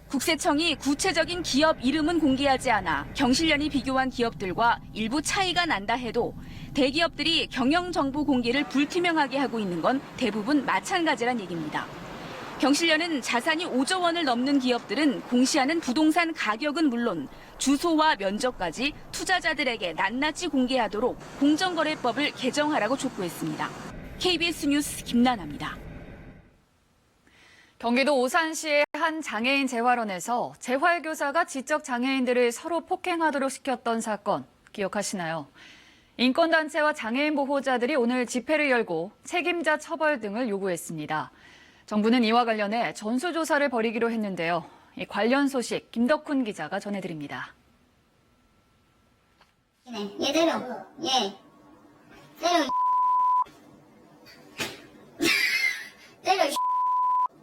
국세청이 구체적인 기업 이름은 공개하지 않아 경실련이 비교한 기업들과 일부 차이가 난다 해도 대기업들이 경영 정보 공개를 불투명하게 하고 있는 건 대부분 마찬가지란 얘기입니다. 경실련은 자산이 5조 원을 넘는 기업들은 공시하는 부동산 가격은 물론 주소와 면적까지 투자자들에게 낱낱이 공개하도록 공정거래법을 개정하라고 촉구했습니다. KBS 뉴스 김나나입니다. 경기도 오산시의 한 장애인 재활원에서 재활교사가 지적 장애인들을 서로 폭행하도록 시켰던 사건 기억하시나요? 인권단체와 장애인 보호자들이 오늘 집회를 열고 책임자 처벌 등을 요구했습니다. 정부는 이와 관련해 전수조사를 벌이기로 했는데요. 이 관련 소식 김덕훈 기자가 전해드립니다. 얘 때려. 얘. 때려. 때려.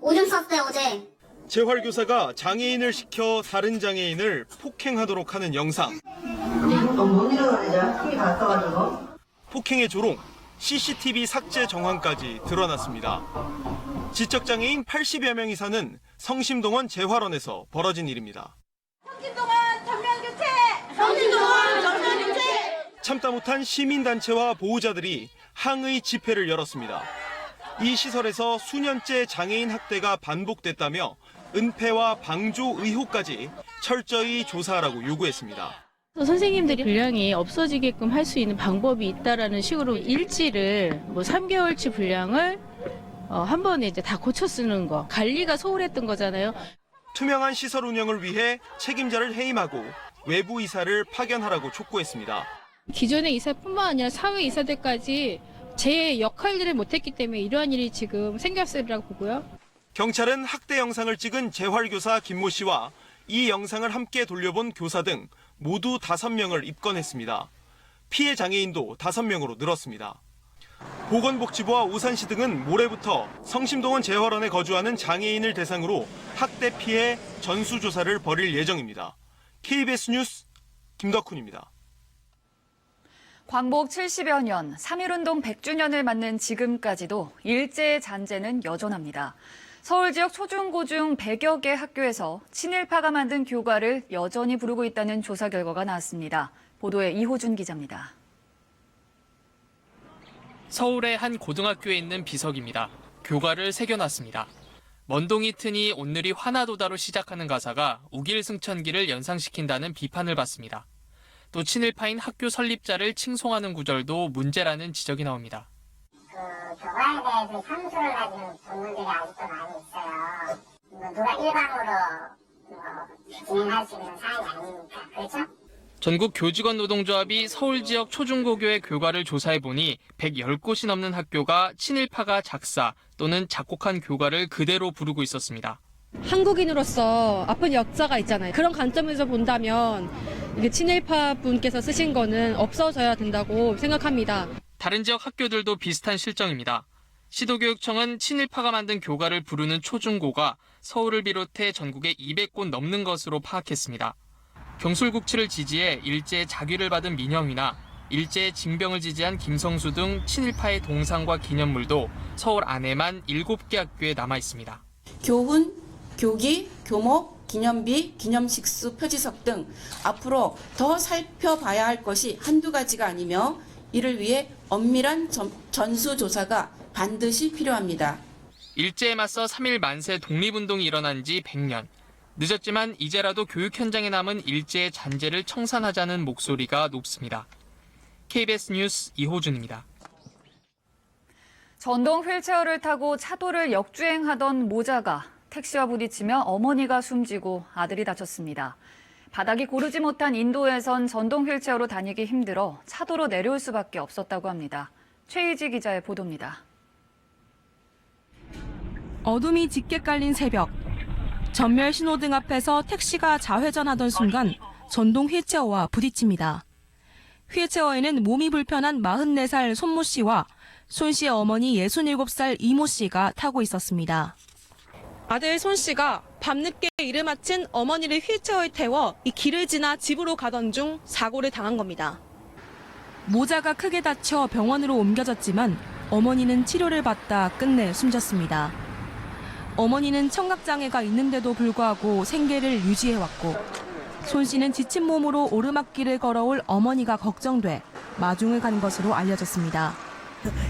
오줌 쌌어요, 어제. 재활교사가 장애인을 시켜 다른 장애인을 폭행하도록 하는 영상. 폭행의 조롱, CCTV 삭제 정황까지 드러났습니다. 지적장애인 80여 명이 사는 성심동원 재활원에서 벌어진 일입니다. 성심동원 전면교체! 성심동원 전면교체! 참다 못한 시민단체와 보호자들이 항의 집회를 열었습니다. 이 시설에서 수년째 장애인 학대가 반복됐다며 은폐와 방조 의혹까지 철저히 조사하라고 요구했습니다. 선생님들이 분량이 없어지게끔 할 수 있는 방법이 있다라는 식으로 일지를 3개월치 분량을 한 번에 이제 다 고쳐 쓰는 거. 관리가 소홀했던 거잖아요. 투명한 시설 운영을 위해 책임자를 해임하고 외부 이사를 파견하라고 촉구했습니다. 기존의 이사뿐만 아니라 사회 이사들까지 제 역할들을 못했기 때문에 이러한 일이 지금 생겼으리라고 보고요. 경찰은 학대 영상을 찍은 재활교사 김모 씨와 이 영상을 함께 돌려본 교사 등 모두 5명을 입건했습니다. 피해 장애인도 5명으로 늘었습니다. 보건복지부와 오산시 등은 모레부터 성심동원 재활원에 거주하는 장애인을 대상으로 학대 피해 전수조사를 벌일 예정입니다. KBS 뉴스 김덕훈입니다. 광복 70여 년, 3.1운동 100주년을 맞는 지금까지도 일제의 잔재는 여전합니다. 서울 지역 초중고 중 100여 개 학교에서 친일파가 만든 교가를 여전히 부르고 있다는 조사 결과가 나왔습니다. 보도에 이호준 기자입니다. 서울의 한 고등학교에 있는 비석입니다. 교가를 새겨놨습니다. 먼동이 트니 온늘이 화나도다로 시작하는 가사가 우길승천기를 연상시킨다는 비판을 받습니다. 또 친일파인 학교 설립자를 칭송하는 구절도 문제라는 지적이 나옵니다. 교과에 대해서 향수를 가지는 분들이 아직도 많이 있어요. 누가 일방으로 진행할 수 있는 사안이 아니니까, 그렇죠? 전국 교직원 노동조합이 서울 지역 초중고교의 교과를 조사해보니 110곳이 넘는 학교가 친일파가 작사 또는 작곡한 교과를 그대로 부르고 있었습니다. 한국인으로서 아픈 역사가 있잖아요. 그런 관점에서 본다면 이게 친일파 분께서 쓰신 거는 없어져야 된다고 생각합니다. 다른 지역 학교들도 비슷한 실정입니다. 시도교육청은 친일파가 만든 교가를 부르는 초중고가 서울을 비롯해 전국에 200곳 넘는 것으로 파악했습니다. 경술국치를 지지해 일제의 자귀를 받은 민영이나 일제의 징병을 지지한 김성수 등 친일파의 동상과 기념물도 서울 안에만 7개 학교에 남아 있습니다. 교훈, 교기, 교목, 기념비, 기념식수, 표지석 등 앞으로 더 살펴봐야 할 것이 한두 가지가 아니며 이를 위해 엄밀한 전수조사가 반드시 필요합니다. 일제에 맞서 3.1 만세 독립운동이 일어난 지 100년. 늦었지만 이제라도 교육 현장에 남은 일제의 잔재를 청산하자는 목소리가 높습니다. KBS 뉴스 이호준입니다. 전동 휠체어를 타고 차도를 역주행하던 모자가 택시와 부딪히며 어머니가 숨지고 아들이 다쳤습니다. 바닥이 고르지 못한 인도에선 전동 휠체어로 다니기 힘들어 차도로 내려올 수밖에 없었다고 합니다. 최희지 기자의 보도입니다. 어둠이 짙게 깔린 새벽. 전멸 신호등 앞에서 택시가 좌회전하던 순간 전동 휠체어와 부딪힙니다. 휠체어에는 몸이 불편한 44살 손모 씨와 손 씨의 어머니 67살 이모 씨가 타고 있었습니다. 아들 손 씨가 밤늦게 일을 마친 어머니를 휠체어에 태워 이 길을 지나 집으로 가던 중 사고를 당한 겁니다. 모자가 크게 다쳐 병원으로 옮겨졌지만 어머니는 치료를 받다 끝내 숨졌습니다. 어머니는 청각장애가 있는데도 불구하고 생계를 유지해왔고 손 씨는 지친 몸으로 오르막길을 걸어올 어머니가 걱정돼 마중을 간 것으로 알려졌습니다.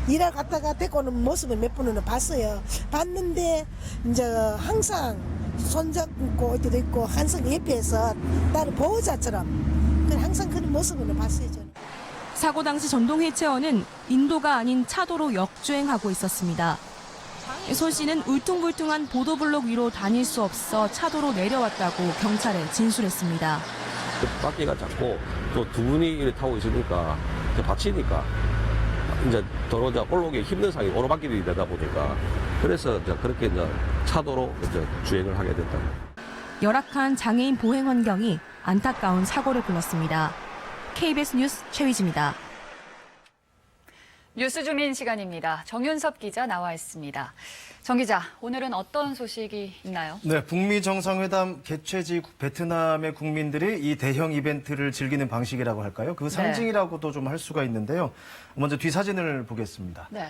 일을 갔다가 데리고 오는 모습을 몇 번은 봤어요. 봤는데 이제 항상 손잡고 어디도 있고 항상 옆에서 나를 보호자처럼 항상 그런 모습을 봤어요. 저는. 사고 당시 전동 휠체어는 인도가 아닌 차도로 역주행하고 있었습니다. 손 씨는 울퉁불퉁한 보도블록 위로 다닐 수 없어 차도로 내려왔다고 경찰에 진술했습니다. 바퀴가 작고 또 두 분이 타고 있으니까 다치니까 이제 도로 올라오기 힘든 상황이 오르막길이 되다 보니까 그래서 그렇게 차도로 주행을 하게 됐다. 열악한 장애인 보행 환경이 안타까운 사고를 불렀습니다. KBS 뉴스 최휘지입니다. 뉴스주민 시간입니다. 정윤섭 기자 나와 있습니다. 정 기자, 오늘은 어떤 소식이 있나요? 네, 북미 정상회담 개최지 베트남의 국민들이 이 대형 이벤트를 즐기는 방식이라고 할까요? 그 상징이라고도 좀 할 수가 있는데요. 먼저 뒤 사진을 보겠습니다. 네.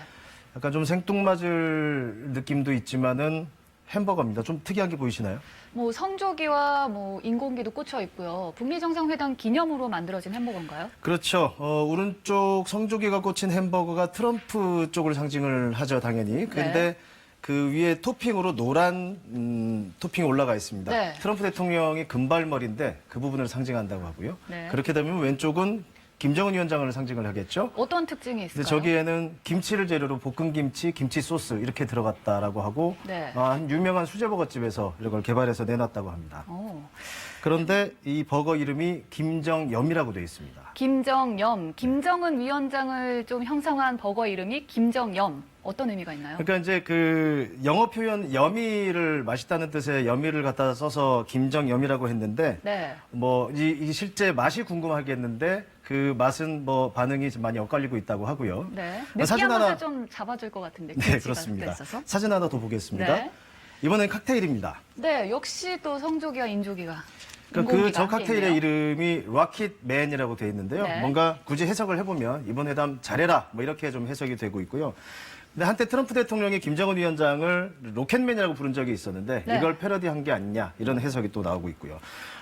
약간 좀 생뚱맞을 느낌도 있지만은 햄버거입니다. 좀 특이한 게 보이시나요? 뭐 성조기와 뭐 인공기도 꽂혀 있고요. 북미 정상회담 기념으로 만들어진 햄버거인가요? 그렇죠. 오른쪽 성조기가 꽂힌 햄버거가 트럼프 쪽을 상징을 하죠, 당연히. 근데 그 위에 토핑으로 노란 토핑이 올라가 있습니다. 네. 트럼프 대통령이 금발머리인데 그 부분을 상징한다고 하고요. 네. 그렇게 되면 왼쪽은 김정은 위원장을 상징을 하겠죠. 어떤 특징이 있을까요? 근데 저기에는 김치를 재료로 볶은 김치, 김치 소스 이렇게 들어갔다라고 하고 네. 한 유명한 수제버거집에서 이걸 개발해서 내놨다고 합니다. 그런데 이 버거 이름이 김정염이라고 되어 있습니다. 김정염, 김정은 위원장을 좀 형상화한 버거 이름이 김정염. 어떤 의미가 있나요? 그러니까 이제 그 영어 표현 여미를 맛있다는 뜻의 여미를 갖다 써서 김정염이라고 했는데 네. 뭐 이 실제 맛이 궁금하겠는데 그 맛은 뭐 반응이 좀 많이 엇갈리고 있다고 하고요. 네. 사진 느끼한 하나- 맛을 좀 잡아줄 것 같은데. 네, 김치가 그렇습니다. 있어서. 사진 하나 더 보겠습니다. 네. 이번엔 칵테일입니다. 네, 역시 또 성조기와 인조기가. 그러니까 그 저 인공기가 칵테일의 함께 이름이 로켓맨이라고 되어 있는데요. 네. 뭔가 굳이 해석을 해보면 이번 회담 잘해라 뭐 이렇게 좀 해석이 되고 있고요. 근데 한때 트럼프 대통령이 김정은 위원장을 로켓맨이라고 부른 적이 있었는데 네. 이걸 패러디한 게 아니냐 이런 해석이 또 나오고 있고요.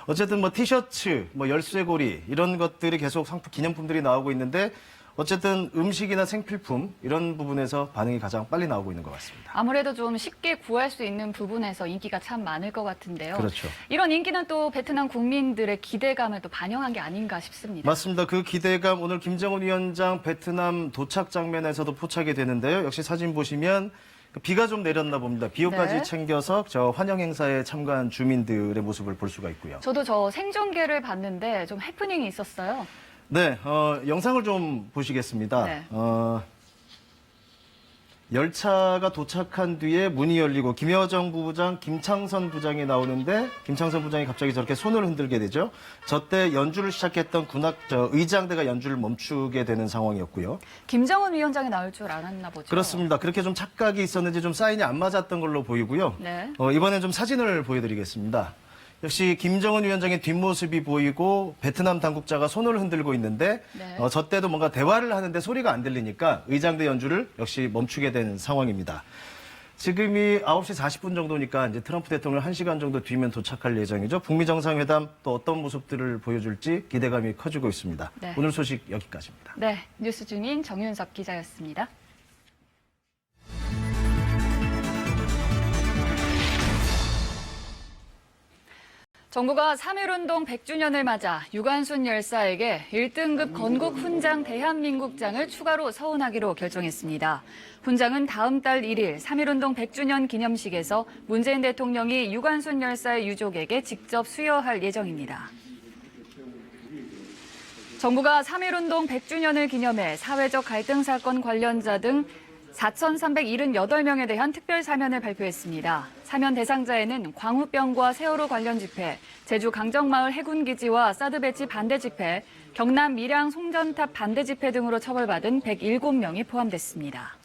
어쨌든 뭐 티셔츠, 뭐 열쇠고리 이런 것들이 계속 상품 기념품들이 나오고 있는데 어쨌든 음식이나 생필품 이런 부분에서 반응이 가장 빨리 나오고 있는 것 같습니다. 아무래도 좀 쉽게 구할 수 있는 부분에서 인기가 참 많을 것 같은데요. 그렇죠. 이런 인기는 또 베트남 국민들의 기대감을 또 반영한 게 아닌가 싶습니다. 맞습니다. 그 기대감 오늘 김정은 위원장 베트남 도착 장면에서도 포착이 되는데요. 역시 사진 보시면 비가 좀 내렸나 봅니다. 비옷까지 네. 챙겨서 저 환영 행사에 참가한 주민들의 모습을 볼 수가 있고요. 저도 저 생중계를 봤는데 좀 해프닝이 있었어요. 네, 영상을 좀 보시겠습니다. 네. 열차가 도착한 뒤에 문이 열리고 김여정 부부장, 김창선 부장이 나오는데 김창선 부장이 갑자기 저렇게 손을 흔들게 되죠. 저때 연주를 시작했던 의장대가 연주를 멈추게 되는 상황이었고요. 김정은 위원장이 나올 줄 알았나 보죠. 그렇습니다. 그렇게 좀 착각이 있었는지 좀 사인이 안 맞았던 걸로 보이고요. 네. 이번엔 좀 사진을 보여드리겠습니다. 역시 김정은 위원장의 뒷모습이 보이고 베트남 당국자가 손을 흔들고 있는데 네. 저 때도 뭔가 대화를 하는데 소리가 안 들리니까 의장대 연주를 역시 멈추게 된 상황입니다. 지금이 9시 40분 정도니까 이제 트럼프 대통령 1시간 정도 뒤면 도착할 예정이죠. 북미 정상회담 또 어떤 모습들을 보여줄지 기대감이 커지고 있습니다. 네. 오늘 소식 여기까지입니다. 네, 뉴스 주민 정윤섭 기자였습니다. 정부가 3.1운동 100주년을 맞아 유관순 열사에게 1등급 건국 훈장 대한민국장을 추가로 서운하기로 결정했습니다. 훈장은 다음 달 1일 3.1운동 100주년 기념식에서 문재인 대통령이 유관순 열사의 유족에게 직접 수여할 예정입니다. 정부가 3.1운동 100주년을 기념해 사회적 갈등 사건 관련자 등 4,378명에 대한 특별 사면을 발표했습니다. 사면 대상자에는 광우병과 세월호 관련 집회, 제주 강정마을 해군기지와 사드 배치 반대 집회, 경남 밀양 송전탑 반대 집회 등으로 처벌받은 107명이 포함됐습니다.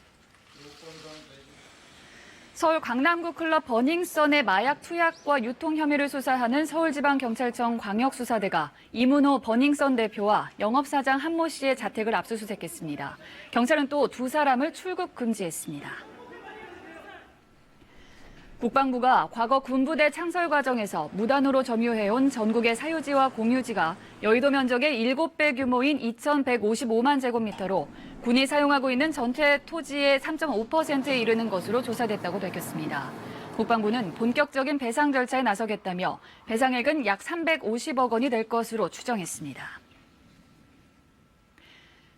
서울 강남구 클럽 버닝썬의 마약 투약과 유통 혐의를 수사하는 서울지방경찰청 광역수사대가 이문호 버닝썬 대표와 영업사장 한모 씨의 자택을 압수수색했습니다. 경찰은 또 두 사람을 출국 금지했습니다. 국방부가 과거 군부대 창설 과정에서 무단으로 점유해온 전국의 사유지와 공유지가 여의도 면적의 7배 규모인 2,155만 제곱미터로 군이 사용하고 있는 전체 토지의 3.5%에 이르는 것으로 조사됐다고 밝혔습니다. 국방부는 본격적인 배상 절차에 나서겠다며 배상액은 약 350억 원이 될 것으로 추정했습니다.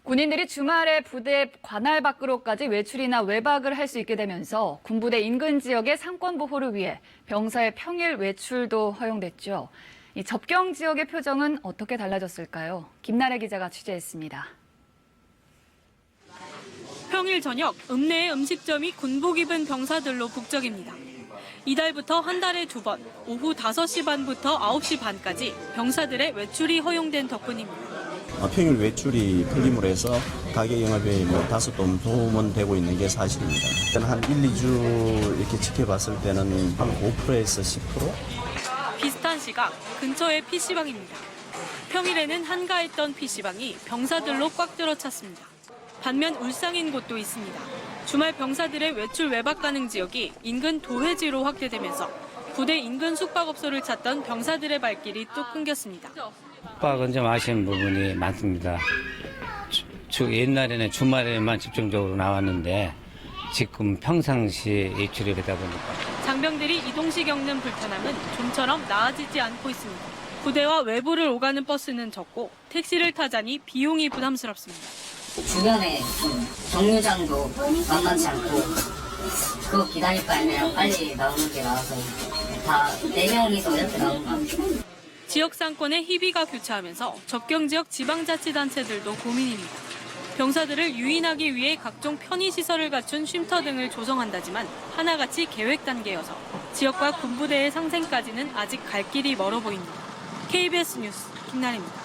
군인들이 주말에 부대 관할 밖으로까지 외출이나 외박을 할 수 있게 되면서 군부대 인근 지역의 상권 보호를 위해 병사의 평일 외출도 허용됐죠. 이 접경 지역의 표정은 어떻게 달라졌을까요? 김나래 기자가 취재했습니다. 평일 저녁 읍내의 음식점이 군복 입은 병사들로 북적입니다. 이달부터 한 달에 2번, 오후 5시 반부터 9시 반까지 병사들의 외출이 허용된 덕분입니다. 평일 외출이 풀림으로 해서 가게 영업에 다소 좀 도움은 되고 있는 게 사실입니다. 한 1, 2주 이렇게 지켜봤을 때는 한 5%에서 10%? 비슷한 시각 근처의 PC방입니다. 평일에는 한가했던 PC방이 병사들로 꽉 들어찼습니다. 반면 울상인 곳도 있습니다. 주말 병사들의 외출 외박 가능 지역이 인근 도회지로 확대되면서 부대 인근 숙박업소를 찾던 병사들의 발길이 또 끊겼습니다. 숙박은 좀 아쉬운 부분이 많습니다. 옛날에는 주말에만 집중적으로 나왔는데 지금 평상시 외출이 되다 보니까 장병들이 이동 시 겪는 불편함은 좀처럼 나아지지 않고 있습니다. 부대와 외부를 오가는 버스는 적고 택시를 타자니 비용이 부담스럽습니다. 주변에 좀 정류장도 만만치 않고 그거 기다릴 바에는 빨리 나오는 게 나아서 다 4명이서 이렇게 나오는 것 같아요. 지역 상권의 희비가 교차하면서 접경 지역 지방자치단체들도 고민입니다. 병사들을 유인하기 위해 각종 편의시설을 갖춘 쉼터 등을 조성한다지만 하나같이 계획 단계여서 지역과 군부대의 상생까지는 아직 갈 길이 멀어 보입니다. KBS 뉴스 김나래입니다.